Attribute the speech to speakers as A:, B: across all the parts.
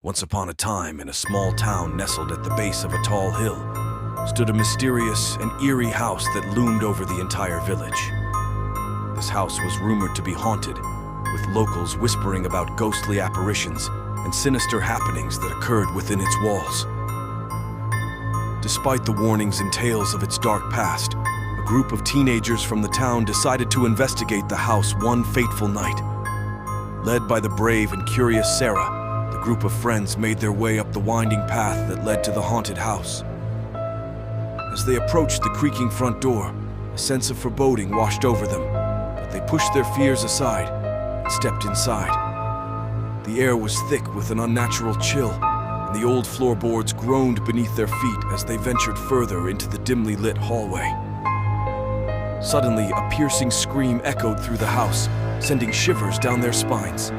A: Once upon a time, in a small town nestled at the base of a tall hill, stood a mysterious and eerie house that loomed over the entire village. This house was rumored to be haunted, with locals whispering about ghostly apparitions and sinister happenings that occurred within its walls. Despite the warnings and tales of its dark past, a group of teenagers from the town decided to investigate the house one fateful night. Led by the brave and curious Sarah, the group of friends made their way up the winding path that led to the haunted house. As they approached the creaking front door, a sense of foreboding washed over them, but they pushed their fears aside and stepped inside. The air was thick with an unnatural chill, and the old floorboards groaned beneath their feet as they ventured further into the dimly lit hallway. Suddenly, a piercing scream echoed through the house, sending shivers down their spines.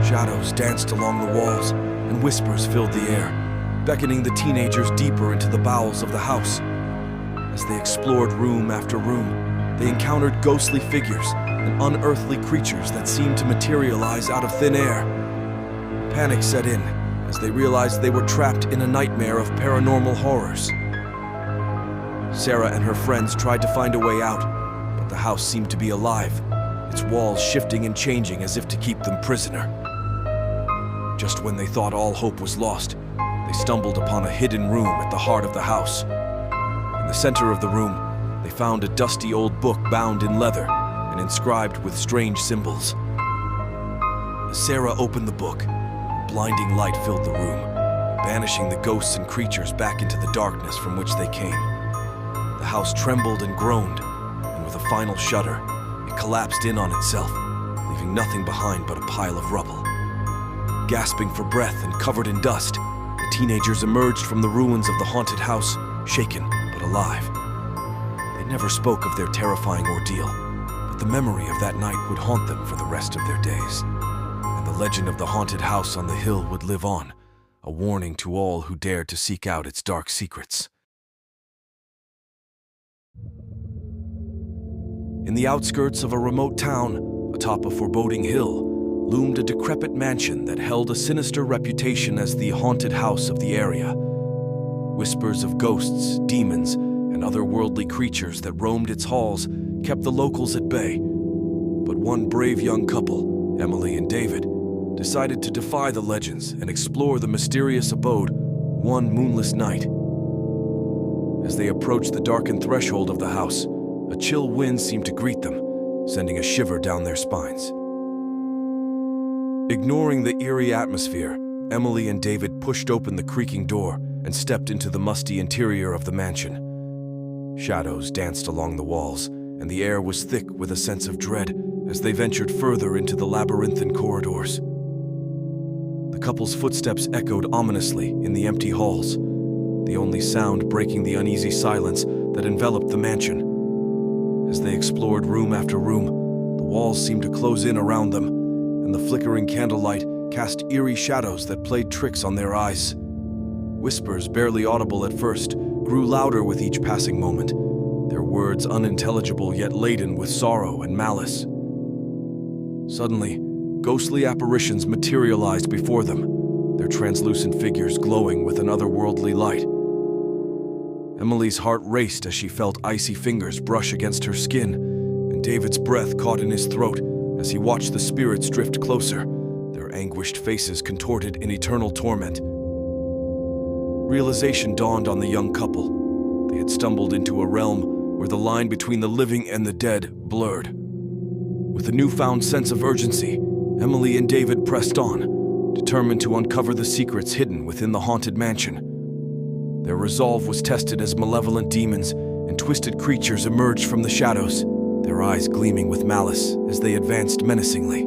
A: Shadows danced along the walls, and whispers filled the air, beckoning the teenagers deeper into the bowels of the house. As they explored room after room, they encountered ghostly figures and unearthly creatures that seemed to materialize out of thin air. Panic set in as they realized they were trapped in a nightmare of paranormal horrors. Sarah and her friends tried to find a way out, but the house seemed to be alive, its walls shifting and changing as if to keep them prisoner. Just when they thought all hope was lost, they stumbled upon a hidden room at the heart of the house. In the center of the room, they found a dusty old book bound in leather and inscribed with strange symbols. As Sarah opened the book, a blinding light filled the room, banishing the ghosts and creatures back into the darkness from which they came. The house trembled and groaned, and with a final shudder, it collapsed in on itself, leaving nothing behind but a pile of rubble. Gasping for breath and covered in dust, the teenagers emerged from the ruins of the haunted house, shaken but alive. They never spoke of their terrifying ordeal, but the memory of that night would haunt them for the rest of their days. And the legend of the haunted house on the hill would live on, a warning to all who dared to seek out its dark secrets. In the outskirts of a remote town, atop a foreboding hill, loomed a decrepit mansion that held a sinister reputation as the haunted house of the area. Whispers of ghosts, demons, and otherworldly creatures that roamed its halls kept the locals at bay. But one brave young couple, Emily and David, decided to defy the legends and explore the mysterious abode one moonless night. As they approached the darkened threshold of the house, a chill wind seemed to greet them, sending a shiver down their spines. Ignoring the eerie atmosphere, Emily and David pushed open the creaking door and stepped into the musty interior of the mansion. Shadows danced along the walls, and the air was thick with a sense of dread as they ventured further into the labyrinthine corridors. The couple's footsteps echoed ominously in the empty halls, the only sound breaking the uneasy silence that enveloped the mansion. As they explored room after room, the walls seemed to close in around them, and the flickering candlelight cast eerie shadows that played tricks on their eyes. Whispers, barely audible at first, grew louder with each passing moment, their words unintelligible yet laden with sorrow and malice. Suddenly, ghostly apparitions materialized before them, their translucent figures glowing with an otherworldly light. Emily's heart raced as she felt icy fingers brush against her skin, and David's breath caught in his throat as he watched the spirits drift closer, their anguished faces contorted in eternal torment. Realization dawned on the young couple. They had stumbled into a realm where the line between the living and the dead blurred. With a newfound sense of urgency, Emily and David pressed on, determined to uncover the secrets hidden within the haunted mansion. Their resolve was tested as malevolent demons and twisted creatures emerged from the shadows, their eyes gleaming with malice as they advanced menacingly.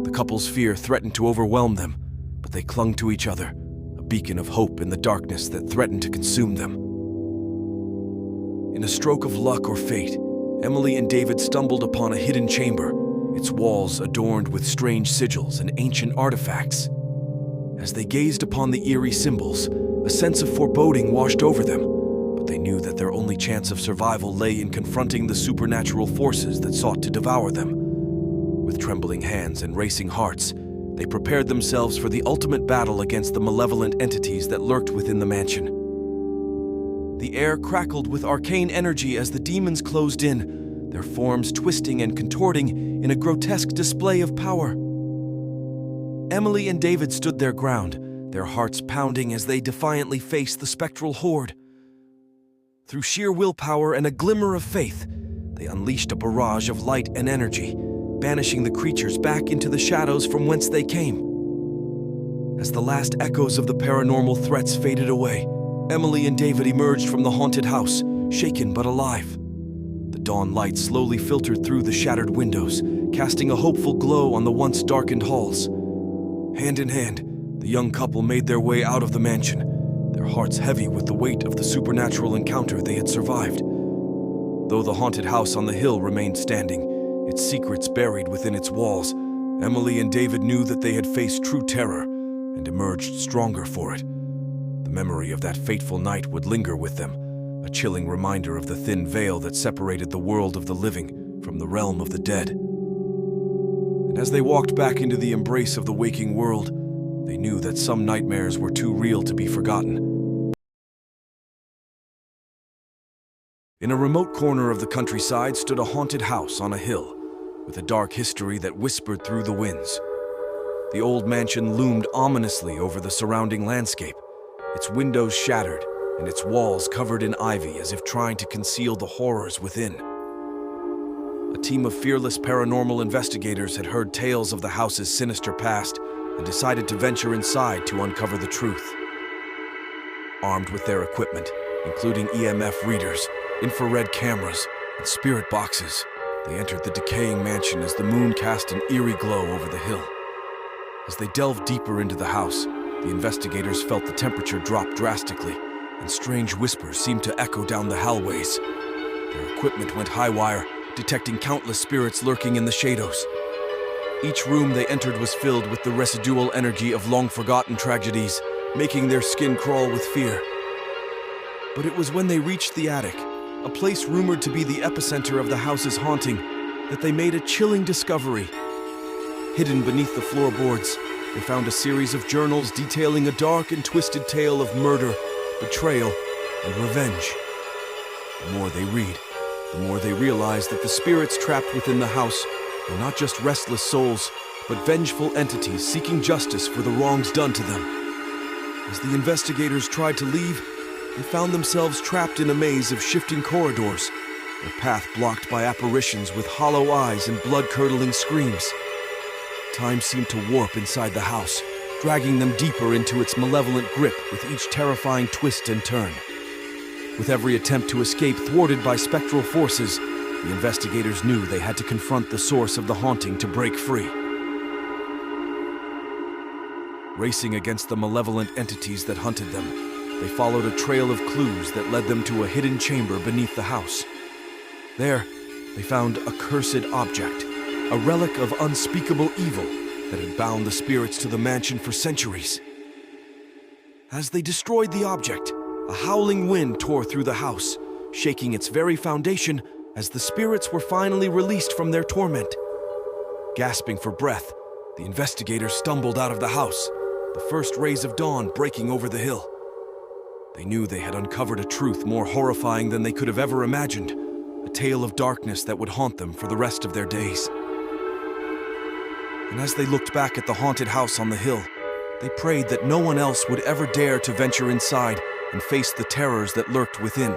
A: The couple's fear threatened to overwhelm them, but they clung to each other, a beacon of hope in the darkness that threatened to consume them. In a stroke of luck or fate, Emily and David stumbled upon a hidden chamber, its walls adorned with strange sigils and ancient artifacts. As they gazed upon the eerie symbols, a sense of foreboding washed over them, but they knew that their only chance of survival lay in confronting the supernatural forces that sought to devour them. With trembling hands and racing hearts, They prepared themselves for the ultimate battle against the malevolent entities that lurked within the mansion. The air crackled with arcane energy as the demons closed in, their forms twisting and contorting in a grotesque display of power. Emily and David stood their ground, their hearts pounding as they defiantly faced the spectral horde. Through sheer willpower and a glimmer of faith, they unleashed a barrage of light and energy, banishing the creatures back into the shadows from whence they came. As the last echoes of the paranormal threats faded away, Emily and David emerged from the haunted house, shaken but alive. The dawn light slowly filtered through the shattered windows, casting a hopeful glow on the once darkened halls. Hand in hand, the young couple made their way out of the mansion, their hearts heavy with the weight of the supernatural encounter they had survived. Though the haunted house on the hill remained standing, its secrets buried within its walls, Emily and David knew that they had faced true terror and emerged stronger for it. The memory of that fateful night would linger with them, a chilling reminder of the thin veil that separated the world of the living from the realm of the dead. And as they walked back into the embrace of the waking world, they knew that some nightmares were too real to be forgotten. In a remote corner of the countryside stood a haunted house on a hill, with a dark history that whispered through the winds. The old mansion loomed ominously over the surrounding landscape, its windows shattered and its walls covered in ivy as if trying to conceal the horrors within. A team of fearless paranormal investigators had heard tales of the house's sinister past and decided to venture inside to uncover the truth. Armed with their equipment, including EMF readers, infrared cameras, and spirit boxes, they entered the decaying mansion as the moon cast an eerie glow over the hill. As they delved deeper into the house, the investigators felt the temperature drop drastically, and strange whispers seemed to echo down the hallways. Their equipment went high-wire, detecting countless spirits lurking in the shadows. Each room they entered was filled with the residual energy of long-forgotten tragedies, making their skin crawl with fear. But it was when they reached the attic, a place rumored to be the epicenter of the house's haunting, that they made a chilling discovery. Hidden beneath the floorboards, they found a series of journals detailing a dark and twisted tale of murder, betrayal, and revenge. The more they read, the more they realize that the spirits trapped within the house were not just restless souls, but vengeful entities seeking justice for the wrongs done to them. As the investigators tried to leave, they found themselves trapped in a maze of shifting corridors, their path blocked by apparitions with hollow eyes and blood-curdling screams. Time seemed to warp inside the house, dragging them deeper into its malevolent grip with each terrifying twist and turn. With every attempt to escape thwarted by spectral forces, the investigators knew they had to confront the source of the haunting to break free. Racing against the malevolent entities that hunted them, they followed a trail of clues that led them to a hidden chamber beneath the house. There, they found a cursed object, a relic of unspeakable evil that had bound the spirits to the mansion for centuries. As they destroyed the object, a howling wind tore through the house, shaking its very foundation as the spirits were finally released from their torment. Gasping for breath, the investigators stumbled out of the house, the first rays of dawn breaking over the hill. They knew they had uncovered a truth more horrifying than they could have ever imagined, a tale of darkness that would haunt them for the rest of their days. And as they looked back at the haunted house on the hill, they prayed that no one else would ever dare to venture inside and face the terrors that lurked within.